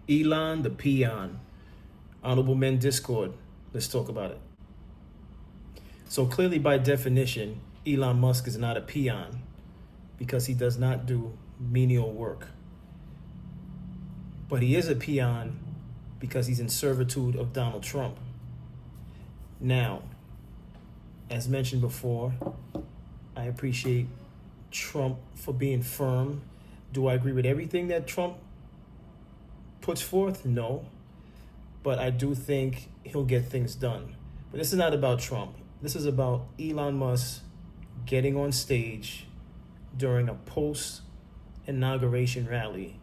Elon the peon. Honorable Men Discord. Let's talk about it. So clearly, by definition, Elon Musk is not a peon because he does not do menial work. But he is a peon because he's in servitude of Donald Trump. Now, as mentioned before, I appreciate Trump for being firm. Do I agree with everything that Trump puts forth? No. But I do think he'll get things done. But this is not about Trump. This is about Elon Musk getting on stage during a post-inauguration rally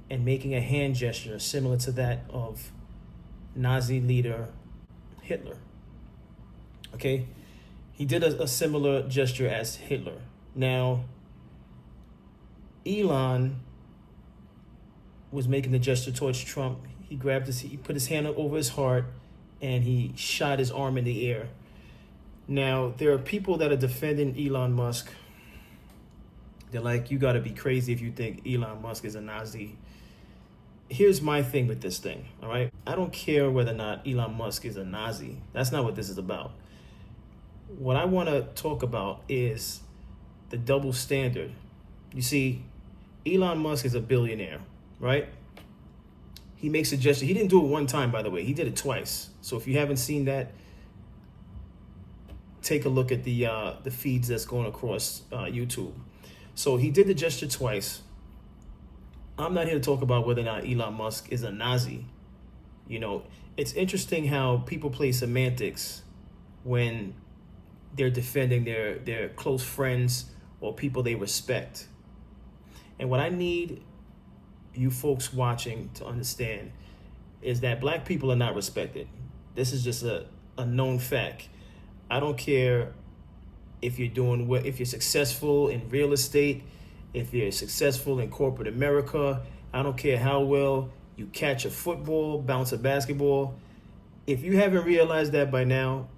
and making a hand gesture similar to that of Nazi leader Hitler. Okay? He did a similar gesture as Hitler. Now, Elon was making the gesture towards Trump. He put his hand over his heart, and he shot his arm in the air. Now, there are people that are defending Elon Musk. They're like, you gotta be crazy if you think Elon Musk is a Nazi. Here's my thing with this thing, all right? I don't care whether or not Elon Musk is a Nazi. That's not what this is about. What I want to talk about is the double standard. You see, Elon Musk is a billionaire, right? He makes a gesture. He didn't do it one time, by the way. He did it twice. So if you haven't seen that, take a look at the feeds that's going across YouTube. So he did the gesture twice. I'm not here to talk about whether or not Elon Musk is a Nazi. You know, it's interesting how people play semantics when they're defending their close friends or people they respect. And what I need you folks watching to understand is that black people are not respected. This is just a known fact. I don't care if you're successful in real estate, if you're successful in corporate America. I don't care how well you catch a football, bounce a basketball. If you haven't realized that by now,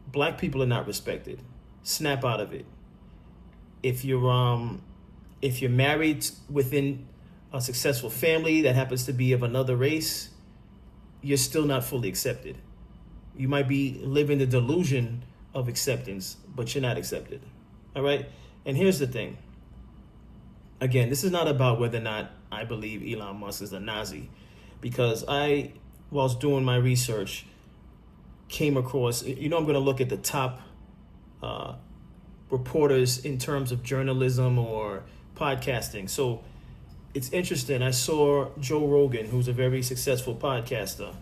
black people are not respected. Snap out of it. If you're married within a successful family that happens to be of another race, you're still not fully accepted. You might be living the delusion of acceptance, but you're not accepted. All right? And here's the thing. Again, this is not about whether or not I believe Elon Musk is a Nazi, because whilst doing my research, came across, I'm going to look at the top reporters in terms of journalism or podcasting. So it's interesting. I saw Joe Rogan, who's a very successful podcaster,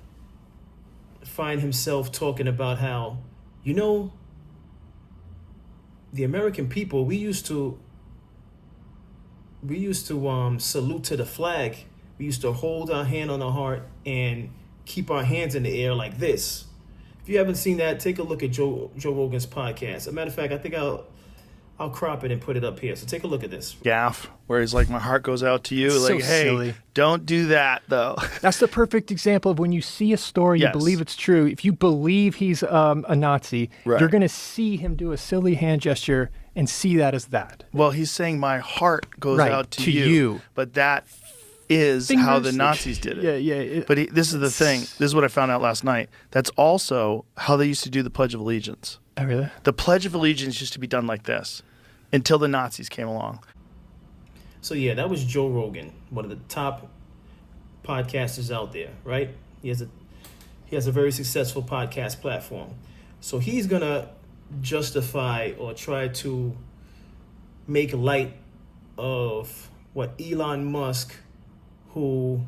find himself talking about how, the American people, we used to salute to the flag. We used to hold our hand on our heart and keep our hands in the air like this. If you haven't seen that, take a look at Joe Rogan's podcast. As a matter of fact, I think I'll crop it and put it up here. So take a look at this. Gaff, where he's like, my heart goes out to you. So like, hey, silly. Don't do that, though. That's the perfect example of when you see a story, Yes. you believe it's true. If you believe he's a Nazi, Right. you're going to see him do a silly hand gesture and see that as that. Well, he's saying my heart goes Right, out to to you. you. But that is Fingers. how the Nazis did it. Yeah. But this is the thing. This is what I found out last night. That's also how they used to do the Pledge of Allegiance. Oh, really? The Pledge of Allegiance used to be done like this until the Nazis came along. So yeah, that was Joe Rogan, one of the top podcasters out there, right? He has a very successful podcast platform. So he's gonna justify or try to make light of what Elon Musk, who,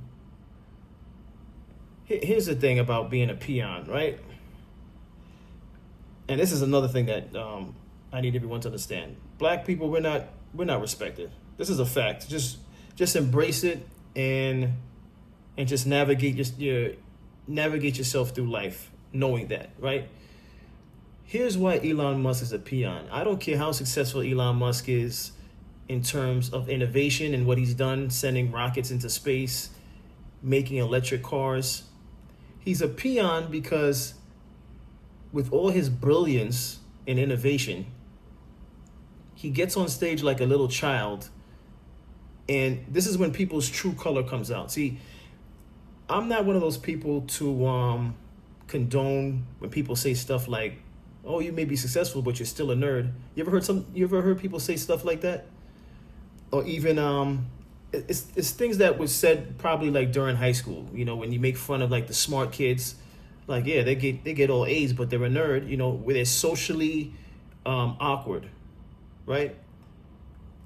here's the thing about being a peon, right? And this is another thing that I need everyone to understand. Black people, we're not respected. This is a fact. Just embrace it and just navigate yourself through life knowing that, right? Here's why Elon Musk is a peon. I don't care how successful Elon Musk is in terms of innovation and what he's done, sending rockets into space, making electric cars. He's a peon because with all his brilliance and innovation, he gets on stage like a little child And this is when people's true color comes out. See, I'm not one of those people to condone when people say stuff like, "Oh, you may be successful, but you're still a nerd." You ever heard people say stuff like that? Or even it's things that was said probably like during high school. You know, when you make fun of like the smart kids, like yeah, they get all A's, but they're a nerd. You know, where they're socially awkward, right?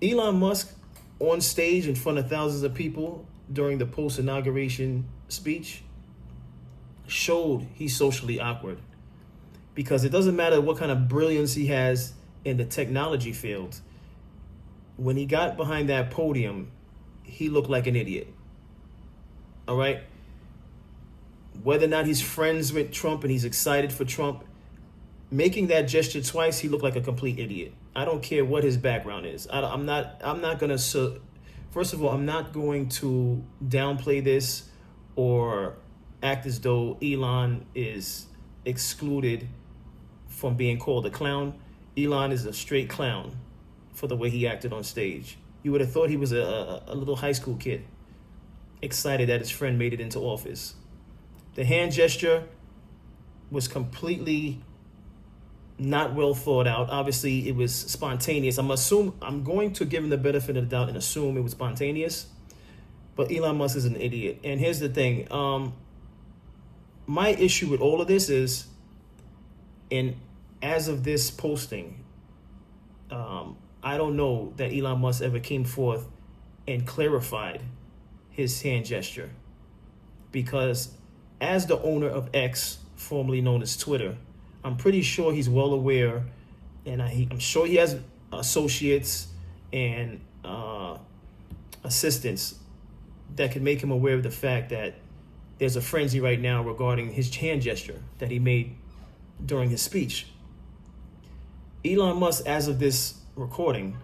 Elon Musk on stage in front of thousands of people during the post-inauguration speech showed he's socially awkward, because it doesn't matter what kind of brilliance he has in the technology field. When he got behind that podium, he looked like an idiot. All right? Whether or not he's friends with Trump and he's excited for Trump, making that gesture twice, he looked like a complete idiot. I don't care what his background is. I'm not going to, first of all, I'm not going to downplay this or act as though Elon is excluded from being called a clown. Elon is a straight clown for the way he acted on stage. You would have thought he was a little high school kid, excited that his friend made it into office. The hand gesture was completely not well thought out. Obviously, it was spontaneous. I'm going to give him the benefit of the doubt and assume it was spontaneous. But Elon Musk is an idiot. And here's the thing. My issue with all of this is, and as of this posting, I don't know that Elon Musk ever came forth and clarified his hand gesture. Because as the owner of X, formerly known as Twitter, I'm pretty sure he's well aware, and I'm sure he has associates and assistants that can make him aware of the fact that there's a frenzy right now regarding his hand gesture that he made during his speech. Elon Musk, as of this recording,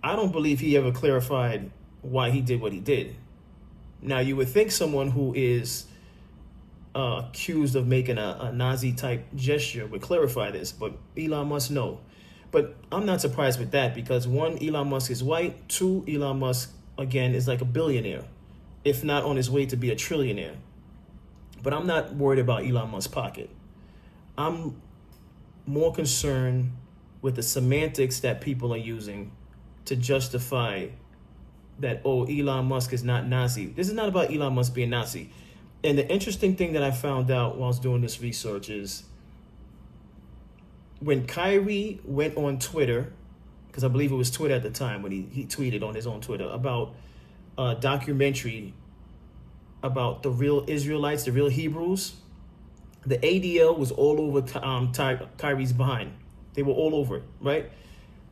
I don't believe he ever clarified why he did what he did. Now, you would think someone who is accused of making a Nazi-type gesture would clarify this, but Elon Musk, no. But I'm not surprised with that, because one, Elon Musk is white. Two, Elon Musk, again, is like a billionaire, if not on his way to be a trillionaire. But I'm not worried about Elon Musk's pocket. I'm more concerned with the semantics that people are using to justify that, oh, Elon Musk is not Nazi. This is not about Elon Musk being Nazi. And the interesting thing that I found out while I was doing this research is when Kyrie went on Twitter, because I believe it was Twitter at the time when he tweeted on his own Twitter about a documentary about the real Israelites, the real Hebrews, the A.D.L was all over Kyrie's behind. They were all over it, right?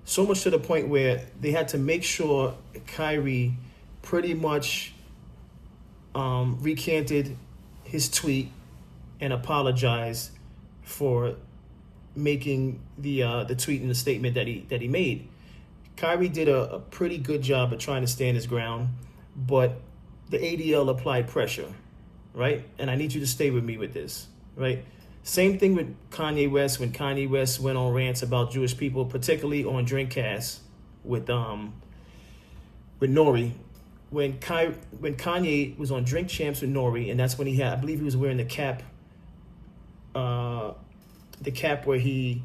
So much to the point where they had to make sure Kyrie pretty much recanted his tweet and apologized for making the tweet and the statement that he made. Kyrie did a pretty good job of trying to stand his ground, but the A.D.L applied pressure, right? And I need you to stay with me with this, right? Same thing with Kanye West, when Kanye West went on rants about Jewish people, particularly on Drinkcast with Nori. When Kanye was on Drink Champs with Nori, and that's when he had, I believe he was wearing the cap where he,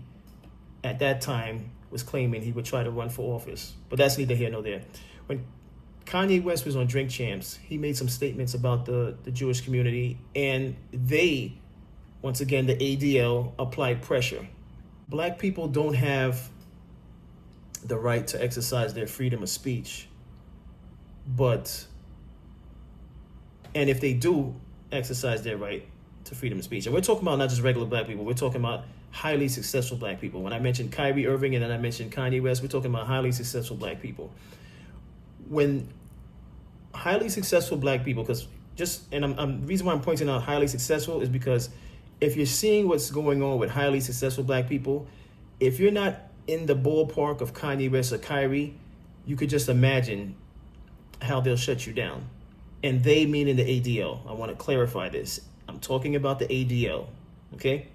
at that time, was claiming he would try to run for office. But that's neither here nor there. When Kanye West was on Drink Champs, he made some statements about the Jewish community, and they, once again, the A.D.L applied pressure. Black people don't have the right to exercise their freedom of speech. And if they do exercise their right to freedom of speech, and we're talking about not just regular black people, we're talking about highly successful black people. When I mentioned Kyrie Irving and then I mentioned Kanye West, we're talking about highly successful black people. When highly successful black people, the reason why I'm pointing out highly successful is because if you're seeing what's going on with highly successful black people, if you're not in the ballpark of Kanye West or Kyrie, you could just imagine how they'll shut you down. And they meaning the A.D.L. I want to clarify this. I'm talking about the A.D.L., okay?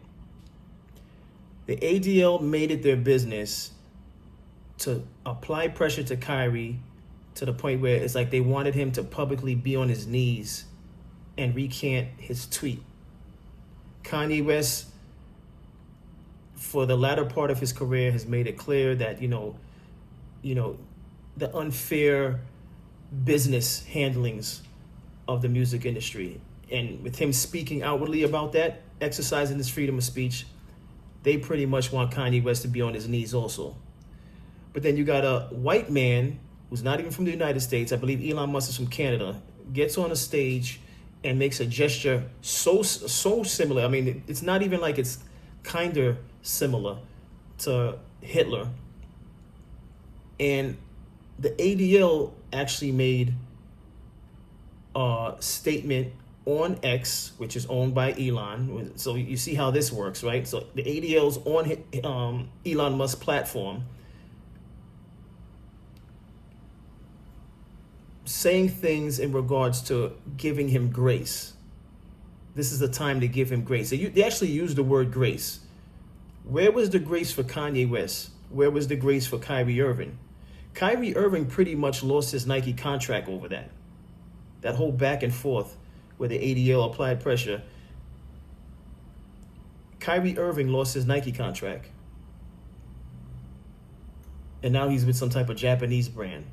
The A.D.L made it their business to apply pressure to Kyrie to the point where it's like they wanted him to publicly be on his knees and recant his tweet. Kanye West, for the latter part of his career, has made it clear that, the unfair business handlings of the music industry. And with him speaking outwardly about that, exercising his freedom of speech, they pretty much want Kanye West to be on his knees also. But then you got a white man who's not even from the United States, I believe Elon Musk is from Canada, gets on a stage and makes a gesture so similar. I mean, it's not even like it's kinder similar to Hitler. And the A.D.L actually made a statement on X, which is owned by Elon. So you see how this works, right? So the A.D.L's on Elon Musk's platform, saying things in regards to giving him grace. This is the time to give him grace. They actually use the word grace. Where was the grace for Kanye West? Where was the grace for Kyrie Irving? Kyrie Irving pretty much lost his Nike contract over that. That whole back and forth where the A.D.L applied pressure. Kyrie Irving lost his Nike contract. And now he's with some type of Japanese brand.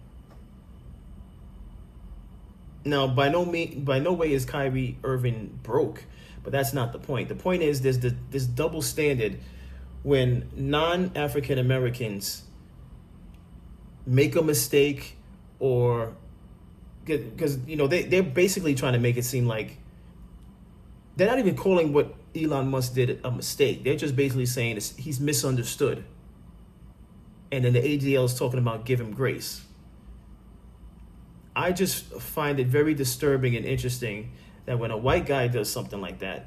Now, by no way is Kyrie Irving broke, but that's not the point. The point is there's this double standard when non-African Americans make a mistake, or because they're basically trying to make it seem like they're not even calling what Elon Musk did a mistake. They're just basically saying he's misunderstood. And then the A.D.L is talking about give him grace. I just find it very disturbing and interesting that when a white guy does something like that,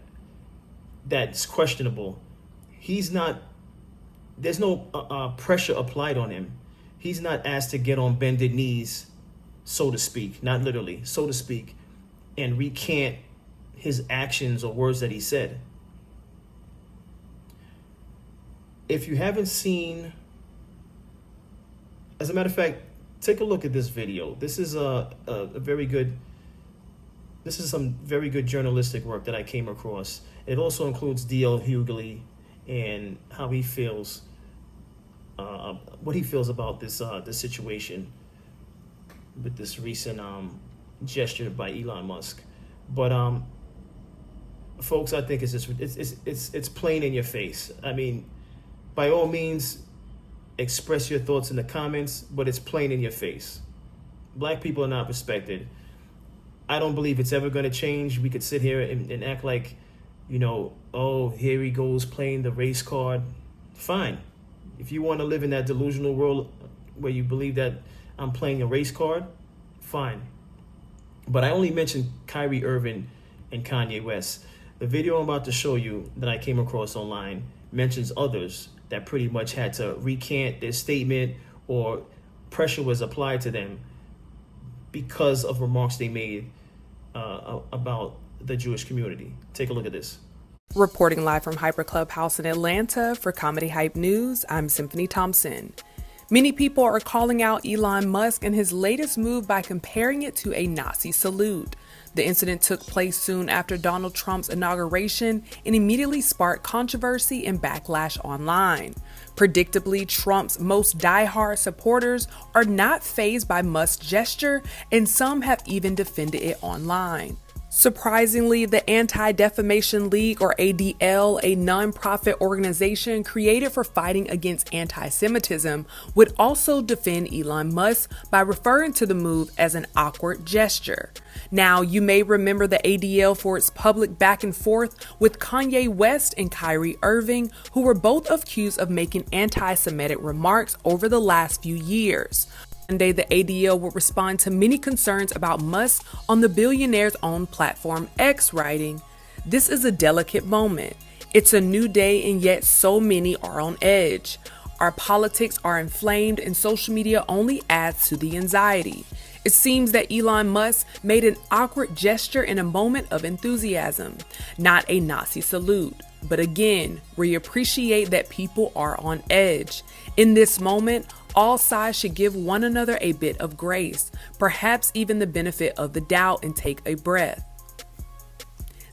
that's questionable, there's no pressure applied on him. He's not asked to get on bended knees, so to speak, not literally, so to speak, and recant his actions or words that he said. If you haven't seen, as a matter of fact, take a look at this video. This is some very good journalistic work that I came across. It also includes D.L. Hughley and how he feels, what he feels about this situation with this recent gesture by Elon Musk. But folks, I think it's plain in your face. I mean, by all means, express your thoughts in the comments, but it's plain in your face. Black people are not respected. I don't believe it's ever going to change. We could sit here and act like, oh, here he goes playing the race card. Fine. If you want to live in that delusional world where you believe that I'm playing a race card, fine. But I only mentioned Kyrie Irving and Kanye West. The video I'm about to show you that I came across online mentions others that pretty much had to recant their statement or pressure was applied to them because of remarks they made about the Jewish community. Take a look at this. Reporting live from Hyper Clubhouse in Atlanta for Comedy Hype News, I'm Symphony Thompson. Many people are calling out Elon Musk and his latest move by comparing it to a Nazi salute. The incident took place soon after Donald Trump's inauguration and immediately sparked controversy and backlash online. Predictably, Trump's most diehard supporters are not fazed by Musk's gesture, and some have even defended it online. Surprisingly, the Anti-Defamation League, or A.D.L, a nonprofit organization created for fighting against anti-Semitism, would also defend Elon Musk by referring to the move as an awkward gesture. Now, you may remember the A.D.L for its public back and forth with Kanye West and Kyrie Irving, who were both accused of making anti-Semitic remarks over the last few years. Monday, the A.D.L will respond to many concerns about Musk on the billionaire's own platform X, writing, "This is a delicate moment. It's a new day and yet so many are on edge. Our politics are inflamed and social media only adds to the anxiety. It seems that Elon Musk made an awkward gesture in a moment of enthusiasm, not a Nazi salute. But again, we appreciate that people are on edge. In this moment, All sides should give one another a bit of grace, perhaps even the benefit of the doubt, and take a breath.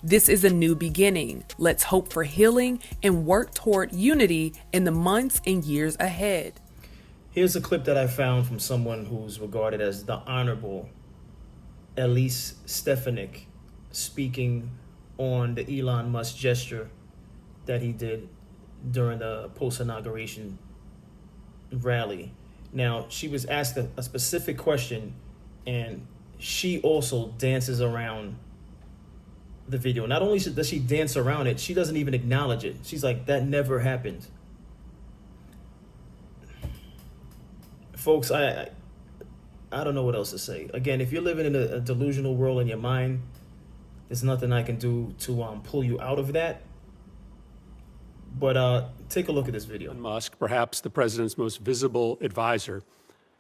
This is a new beginning. Let's hope for healing and work toward unity in the months and years ahead. Here's a clip that I found from someone who's regarded as the Honorable Elise Stefanik speaking on the Elon Musk gesture that he did during the post-inauguration rally. Now, she was asked a specific question, and she also dances around the video. Not only does she dance around it, she doesn't even acknowledge it. She's like, that never happened. Folks, I don't know what else to say. Again, if you're living in a delusional world in your mind, there's nothing I can do to pull you out of that. But take a look at this video. Elon Musk, perhaps the president's most visible advisor,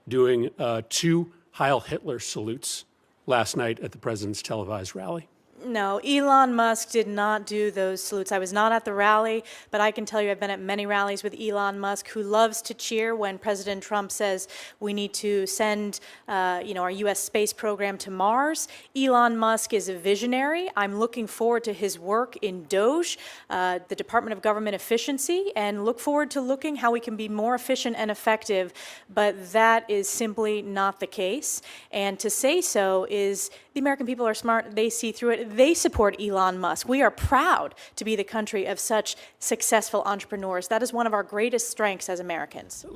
doing 2 Heil Hitler salutes last night at the president's televised rally. No, Elon Musk did not do those salutes. I was not at the rally, but I can tell you I've been at many rallies with Elon Musk, who loves to cheer when President Trump says we need to send our U.S. space program to Mars. Elon Musk is a visionary. I'm looking forward to his work in DOGE, the Department of Government Efficiency, and look forward to looking how we can be more efficient and effective, but that is simply not the case. And to say so is the American people are smart. They see through it. They support Elon Musk. We are proud to be the country of such successful entrepreneurs. That is one of our greatest strengths as Americans.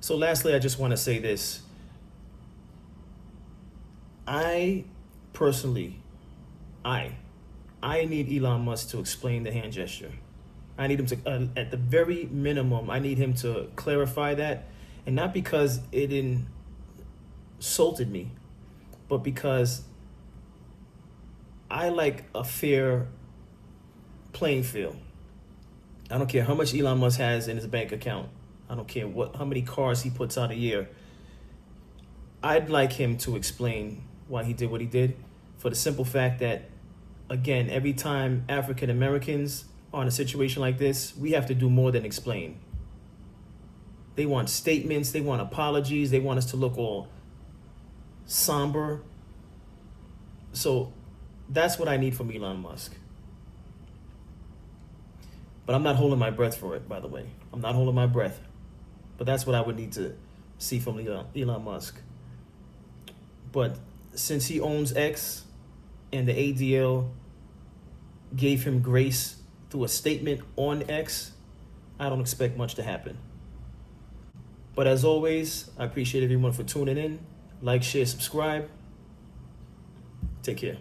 So lastly, I just want to say this. I personally, I need Elon Musk to explain the hand gesture. I need him to, at the very minimum, I need him to clarify that. And not because it insulted me, but because I like a fair playing field. I don't care how much Elon Musk has in his bank account. I don't care how many cars he puts out a year. I'd like him to explain why he did what he did, for the simple fact that, again, every time African Americans are in a situation like this, we have to do more than explain. They want statements, they want apologies, they want us to look all somber. So that's what I need from Elon Musk. But I'm not holding my breath for it, by the way. I'm not holding my breath. But that's what I would need to see from Elon Musk. But since he owns X and the A.D.L gave him grace through a statement on X, I don't expect much to happen. But as always, I appreciate everyone for tuning in. Like, share, subscribe. Take care.